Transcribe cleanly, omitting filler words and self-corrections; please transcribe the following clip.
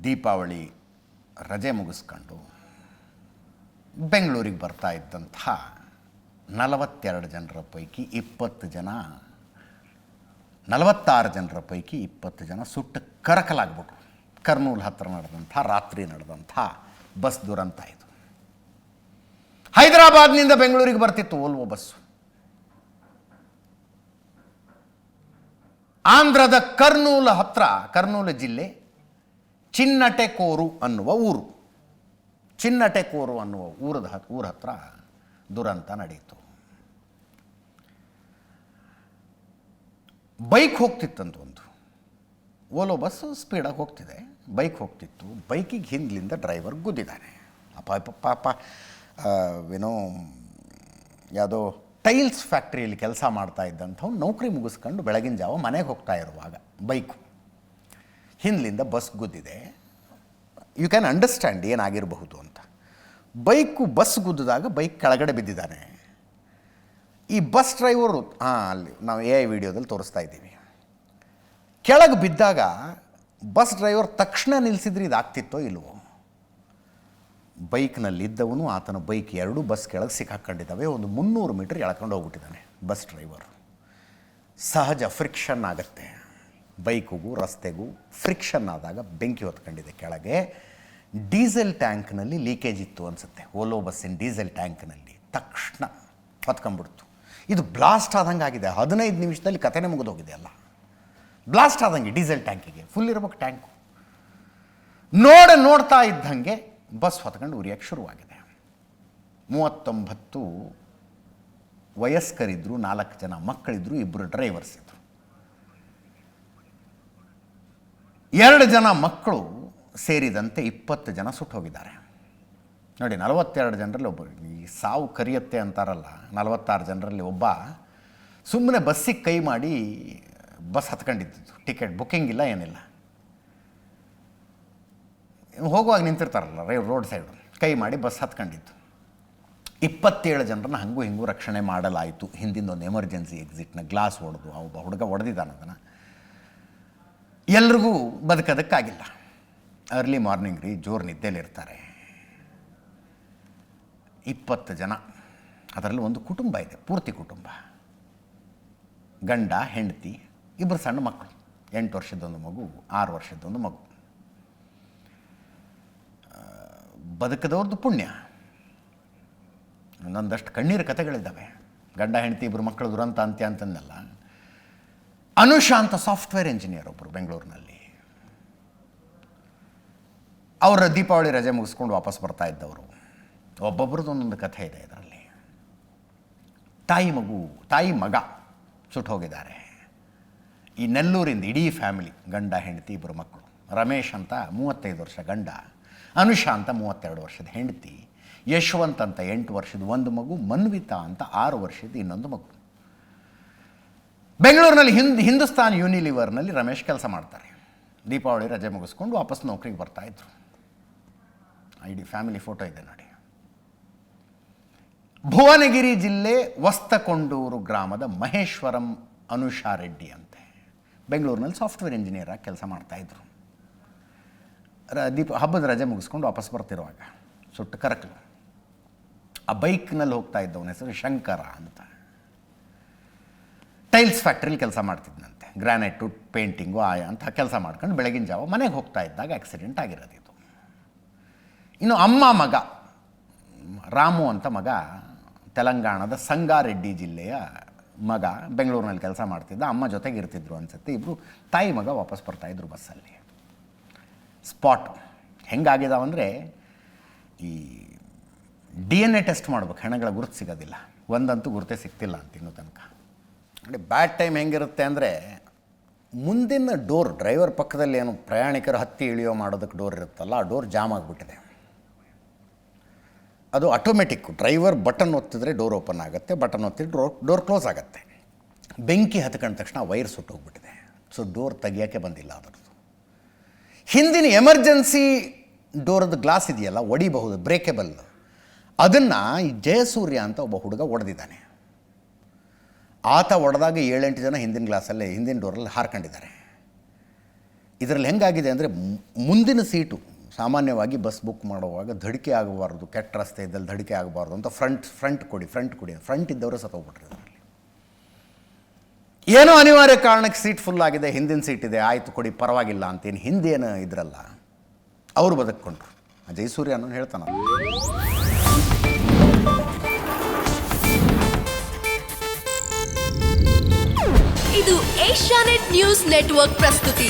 ದೀಪಾವಳಿ ರಜೆ ಮುಗಿಸ್ಕೊಂಡು ಬೆಂಗಳೂರಿಗೆ ಬರ್ತಾ ಇದ್ದಂಥ 42 ಜನರ ಪೈಕಿ 20 ಜನ 46 ಜನರ ಪೈಕಿ 20 ಜನ ಸುಟ್ಟು ಕರಕಲಾಗ್ಬಿಟ್ರು. ಕರ್ನೂಲ್ ಹತ್ತಿರ ರಾತ್ರಿ ನಡೆದಂಥ ಬಸ್ ದುರಂತ ಇದು. ಹೈದರಾಬಾದ್ನಿಂದ ಬೆಂಗಳೂರಿಗೆ ಬರ್ತಿತ್ತು ಓಲ್ವೋ ಬಸ್ಸು. ಆಂಧ್ರದ ಕರ್ನೂಲು ಜಿಲ್ಲೆ ಚಿನ್ನಟೆಕೋರು ಅನ್ನುವ ಊರ ಹತ್ರ ದುರಂತ ನಡೆಯಿತು. ಬೈಕ್ ಹೋಗ್ತಿತ್ತಂತ ಓಲೋ ಬಸ್ಸು ಸ್ಪೀಡಾಗಿ ಹೋಗ್ತಿದೆ, ಬೈಕ್ ಹೋಗ್ತಿತ್ತು. ಬೈಕಿಗೆ ಹಿಂದ್ಲಿಂದ ಡ್ರೈವರ್ ಗುದ್ದಿದ್ದಾನೆ. ಪಾಪ ಏನೋ ಯಾವುದೋ ಟೈಲ್ಸ್ ಫ್ಯಾಕ್ಟ್ರಿಯಲ್ಲಿ ಕೆಲಸ ಮಾಡ್ತಾ ಇದ್ದಂಥವ್ನು ನೌಕರಿ ಮುಗಿಸ್ಕೊಂಡು ಬೆಳಗಿನ ಜಾವ ಮನೆಗೆ ಹೋಗ್ತಾ ಇರುವಾಗ ಬೈಕು ಹಿಂದ್ಲಿಂದ ಬಸ್ ಗುದ್ದಿದೆ. ಯು ಕ್ಯಾನ್ ಅಂಡರ್ಸ್ಟ್ಯಾಂಡ್ ಏನಾಗಿರಬಹುದು ಅಂತ. ಬಸ್ ಗುದ್ದಿದಾಗ ಬೈಕ್ ಕೆಳಗಡೆ ಬಿದ್ದಿದ್ದಾನೆ. ಈ ಬಸ್ ಡ್ರೈವರು ಅಲ್ಲಿ ನಾವು AI ವಿಡಿಯೋದಲ್ಲಿ ತೋರಿಸ್ತಾ ಇದ್ದೀವಿ. ಕೆಳಗೆ ಬಿದ್ದಾಗ ಬಸ್ ಡ್ರೈವರ್ ತಕ್ಷಣ ನಿಲ್ಲಿಸಿದ್ರೆ ಇದಾಗ್ತಿತ್ತೋ ಇಲ್ವೋ. ಬೈಕ್ನಲ್ಲಿದ್ದವನು ಆತನ ಬೈಕ್ 2 ಬಸ್ ಕೆಳಗೆ ಸಿಕ್ಕಾಕೊಂಡಿದ್ದಾವೆ. ಒಂದು 300 ಮೀಟರ್ ಎಳ್ಕೊಂಡು ಹೋಗ್ಬಿಟ್ಟಿದ್ದಾನೆ ಬಸ್ ಡ್ರೈವರು. ಸಹಜ ಫ್ರಿಕ್ಷನ್ ಆಗುತ್ತೆ, ಬೈಕಿಗೂ ರಸ್ತೆಗೂ ಫ್ರಿಕ್ಷನ್ ಆದಾಗ ಬೆಂಕಿ ಹೊತ್ಕೊಂಡಿದೆ. ಕೆಳಗೆ ಡೀಸೆಲ್ ಟ್ಯಾಂಕ್ನಲ್ಲಿ ಲೀಕೇಜ್ ಇತ್ತು ಅನಿಸುತ್ತೆ. ಓಲೋ ಬಸ್ಸಿನ ಡೀಸೆಲ್ ಟ್ಯಾಂಕ್ನಲ್ಲಿ ತಕ್ಷಣ ಹೊತ್ಕೊಂಡ್ಬಿಡ್ತು. ಇದು ಬ್ಲಾಸ್ಟ್ ಆದಂಗೆ ಆಗಿದೆ. 15 ನಿಮಿಷದಲ್ಲಿ ಕಥೆನೇ ಮುಗಿದೋಗಿದೆ ಅಲ್ಲ. ಬ್ಲಾಸ್ಟ್ ಆದಂಗೆ ಡೀಸೆಲ್ ಟ್ಯಾಂಕಿಗೆ ಫುಲ್ ಇರ್ಬೇಕು ಟ್ಯಾಂಕು. ನೋಡ್ತಾ ಇದ್ದಂಗೆ ಬಸ್ ಹೊತ್ಕೊಂಡು ಉರಿಯೋಕ್ಕೆ ಶುರುವಾಗಿದೆ. 39 ವಯಸ್ಕರಿದ್ದರು, 4 ಜನ ಮಕ್ಕಳಿದ್ರು, 2 ಡ್ರೈವರ್ಸ್ ಇದ್ದರು. 2 ಜನ ಮಕ್ಕಳು ಸೇರಿದಂತೆ 20 ಜನ ಸುಟ್ಟು ಹೋಗಿದ್ದಾರೆ. ನೋಡಿ, 42 ಜನರಲ್ಲಿ ಒಬ್ಬರು. ಈ ಸಾವು ಕರಿಯತ್ತೆ ಅಂತಾರಲ್ಲ, 46 ಜನರಲ್ಲಿ ಒಬ್ಬ ಸುಮ್ಮನೆ ಬಸ್ಸಿಗೆ ಕೈ ಮಾಡಿ ಬಸ್ ಹತ್ಕೊಂಡಿದ್ದು. ಟಿಕೆಟ್ ಬುಕ್ಕಿಂಗ್ ಇಲ್ಲ, ಏನಿಲ್ಲ. ಹೋಗುವಾಗ ನಿಂತಿರ್ತಾರಲ್ಲ ರೋಡ್ ಸೈಡು, ಕೈ ಮಾಡಿ ಬಸ್ ಹತ್ಕೊಂಡಿದ್ದು. 27 ಜನರನ್ನ ಹಂಗೂ ಹಿಂಗೂ ರಕ್ಷಣೆ ಮಾಡಲಾಯಿತು. ಹಿಂದಿಂದ ಒಂದು ಎಮರ್ಜೆನ್ಸಿ ಎಕ್ಸಿಟ್ನ ಗ್ಲಾಸ್ ಹೊಡೆದು ಒಬ್ಬ ಹುಡುಗ ಹೊಡೆದಿದ್ದಾನೆ ಅದನ್ನು. ಎಲ್ರಿಗೂ ಬದುಕೋದಕ್ಕಾಗಿಲ್ಲ. ಅರ್ಲಿ ಮಾರ್ನಿಂಗ್ ಜೋರು ನಿದ್ದೆಲಿರ್ತಾರೆ. 20 ಜನ, ಅದರಲ್ಲಿ ಒಂದು ಕುಟುಂಬ ಇದೆ, ಪೂರ್ತಿ ಕುಟುಂಬ. ಗಂಡ, ಹೆಂಡತಿ, 2 ಸಣ್ಣ ಮಕ್ಕಳು, 8 ವರ್ಷದೊಂದು ಮಗು, 6 ವರ್ಷದೊಂದು ಮಗು. ಬದುಕದವ್ರದ್ದು ಪುಣ್ಯ. ಇನ್ನೊಂದಷ್ಟು ಕಣ್ಣೀರು ಕಥೆಗಳಿದ್ದಾವೆ. ಗಂಡ ಹೆಂಡತಿ 2 ಮಕ್ಕಳು ದುರಂತ ಅಂತ್ಯ ಅಂತಂದಲ್ಲ. ಅನುಶಾಂತ ಸಾಫ್ಟ್ವೇರ್ ಇಂಜಿನಿಯರ್ ಒಬ್ಬರು ಬೆಂಗಳೂರಿನಲ್ಲಿ. ಅವರ ದೀಪಾವಳಿ ರಜೆ ಮುಗಿಸ್ಕೊಂಡು ವಾಪಸ್ ಬರ್ತಾ ಇದ್ದವರು. ಒಬ್ಬೊಬ್ರದ್ದು ಒಂದೊಂದು ಕಥೆ ಇದೆ ಇದರಲ್ಲಿ. ತಾಯಿ ಮಗ ಸುಟ್ಟು ಹೋಗಿದ್ದಾರೆ. ಈ ನೆಲ್ಲೂರಿಂದ ಇಡೀ ಫ್ಯಾಮಿಲಿ, ಗಂಡ ಹೆಂಡತಿ 2 ಮಕ್ಕಳು. ರಮೇಶ್ ಅಂತ 35 ವರ್ಷ ಗಂಡ, ಅನುಷಾ ಅಂತ 32 ವರ್ಷದ ಹೆಂಡತಿ, ಯಶವಂತ್ ಅಂತ 8 ವರ್ಷದ ಒಂದು ಮಗು, ಮನ್ವಿತಾ ಅಂತ 6 ವರ್ಷದ ಇನ್ನೊಂದು ಮಗು. ಬೆಂಗಳೂರಿನಲ್ಲಿ ಹಿಂದೂಸ್ತಾನ್ ಯೂನಿಲಿವರ್ನಲ್ಲಿ ರಮೇಶ್ ಕೆಲಸ ಮಾಡ್ತಾರೆ. ದೀಪಾವಳಿ ರಜೆ ಮುಗಿಸ್ಕೊಂಡು ವಾಪಸ್ ನೌಕರಿಗೆ ಬರ್ತಾಯಿದ್ರು. ಇಡೀ ಫ್ಯಾಮಿಲಿ ಫೋಟೋ ಇದೆ ನೋಡಿ. ಭುವನಗಿರಿ ಜಿಲ್ಲೆ ವಸ್ತಕೊಂಡೂರು ಗ್ರಾಮದ ಮಹೇಶ್ವರಂ ಅನುಷಾ ರೆಡ್ಡಿ ಅಂತೆ. ಬೆಂಗಳೂರಿನಲ್ಲಿ ಸಾಫ್ಟ್ವೇರ್ ಇಂಜಿನಿಯರ್ ಆಗಿ ಕೆಲಸ ಮಾಡ್ತಾಯಿದ್ರು. ಹಬ್ಬದ ರಜೆ ಮುಗಿಸ್ಕೊಂಡು ವಾಪಸ್ ಬರ್ತಿರುವಾಗ ಸುಟ್ಟು ಕರಕಲು. ಆ ಬೈಕ್ನಲ್ಲಿ ಹೋಗ್ತಾ ಇದ್ದವನ ಹೆಸರು ಶಂಕರ ಅಂತ. ಟೈಲ್ಸ್ ಫ್ಯಾಕ್ಟ್ರಿಲಿ ಕೆಲಸ ಮಾಡ್ತಿದ್ದಂತೆ. ಗ್ರಾನೈಟು, ಪೇಂಟಿಂಗು ಅಂತ ಕೆಲಸ ಮಾಡ್ಕೊಂಡು ಬೆಳಗಿನ ಜಾವ ಮನೆಗೆ ಹೋಗ್ತಾ ಇದ್ದಾಗ ಆಕ್ಸಿಡೆಂಟ್ ಆಗಿರೋದು ಇದು. ಇನ್ನು ಅಮ್ಮ ಮಗ ರಾಮು ಅಂತ ಮಗ, ತೆಲಂಗಾಣದ ಸಂಗಾರೆಡ್ಡಿ ಜಿಲ್ಲೆಯ ಮಗ, ಬೆಂಗಳೂರಿನಲ್ಲಿ ಕೆಲಸ ಮಾಡ್ತಿದ್ದ. ಅಮ್ಮ ಜೊತೆಗೆ ಇರ್ತಿದ್ರು ಅನಿಸುತ್ತೆ. 2 ತಾಯಿ ಮಗ ವಾಪಸ್ ಬರ್ತಾಯಿದ್ರು ಬಸ್ಸಲ್ಲಿ. ಸ್ಪಾಟ್ ಹೆಂಗಾಗಿದಾವಂದರೆ, ಈ DNA ಟೆಸ್ಟ್ ಮಾಡ್ಬೇಕು, ಹೆಣಗಳ ಗುರುತು ಸಿಗೋದಿಲ್ಲ. ಒಂದಂತೂ ಗುರುತೇ ಸಿಗ್ತಿಲ್ಲ ಅಂತ ಇನ್ನೂ ತನಕ. ನೋಡಿ, ಬ್ಯಾಡ್ ಟೈಮ್ ಹೆಂಗಿರುತ್ತೆ ಅಂದರೆ, ಮುಂದಿನ ಡೋರ್, ಡ್ರೈವರ್ ಪಕ್ಕದಲ್ಲಿ ಏನು ಪ್ರಯಾಣಿಕರು ಹತ್ತಿ ಇಳಿಯೋ ಮಾಡೋದಕ್ಕೆ ಡೋರ್ ಇರುತ್ತಲ್ಲ, ಆ ಡೋರ್ ಜಾಮ್ ಆಗಿಬಿಟ್ಟಿದೆ. ಅದು ಆಟೋಮೆಟಿಕ್ಕು. ಡ್ರೈವರ್ ಬಟನ್ ಒತ್ತಿದ್ರೆ ಡೋರ್ ಓಪನ್ ಆಗುತ್ತೆ, ಬಟನ್ ಒತ್ತಿದ್ರೆ ಡೋರ್ ಕ್ಲೋಸ್ ಆಗುತ್ತೆ. ಬೆಂಕಿ ಹತ್ಕೊಂಡ ತಕ್ಷಣ ವೈರ್ ಸುಟ್ಟೋಗ್ಬಿಟ್ಟಿದೆ. ಸೊ ಡೋರ್ ತೆಗಿಯೋಕ್ಕೆ ಬಂದಿಲ್ಲ ಅದರದ್ದು. ಹಿಂದಿನ ಎಮರ್ಜೆನ್ಸಿ ಡೋರ್ದು ಗ್ಲಾಸ್ ಇದೆಯಲ್ಲ, ಒಡಿಬಹುದು, ಬ್ರೇಕೇಬಲ್, ಅದನ್ನು ಈ ಜಯಸೂರ್ಯ ಅಂತ ಒಬ್ಬ ಹುಡುಗ ಒಡೆದಿದ್ದಾನೆ. ಆತ ಒಡೆದಾಗ 7-8 ಜನ ಹಿಂದಿನ ಗ್ಲಾಸಲ್ಲೇ, ಹಿಂದಿನ ಡೋರಲ್ಲಿ ಹಾರ್ಕೊಂಡಿದ್ದಾರೆ. ಇದರಲ್ಲಿ ಹೆಂಗಾಗಿದೆ ಅಂದರೆ ಮುಂದಿನ ಸೀಟು ಸಾಮಾನ್ಯವಾಗಿ ಬಸ್ ಬುಕ್ ಮಾಡುವಾಗ ಧಡಿಕೆ ಆಗಬಾರ್ದು, ಕೆಟ್ಟ ರಸ್ತೆ ಇದ್ದಲ್ಲಿ ಧಡಿಕೆ ಆಗಬಾರ್ದು ಅಂತ ಫ್ರಂಟ್ ಕೊಡಿ ಫ್ರಂಟ್ ಇದ್ದವರು ಸತ್ತೋಗ್ಬಿಟ್ರು ಇದರಲ್ಲಿ. ಏನೋ ಅನಿವಾರ್ಯ ಕಾರಣಕ್ಕೆ ಸೀಟ್ ಫುಲ್ ಆಗಿದೆ, ಹಿಂದಿನ ಸೀಟ್ ಇದೆ, ಆಯಿತು ಕೊಡಿ ಪರವಾಗಿಲ್ಲ ಅಂತೇನು ಹಿಂದೇನು ಇದ್ರಲ್ಲ ಅವರು ಬದುಕೊಂಡ್ರು. ಜಯಸೂರ್ಯ ಅನ್ನೋನು ಹೇಳ್ತಾನೆ. ಇದು ಏಷ್ಯಾನೆಟ್ ನ್ಯೂಸ್ ನೆಟ್ವರ್ಕ್ ಪ್ರಸ್ತುತಿ.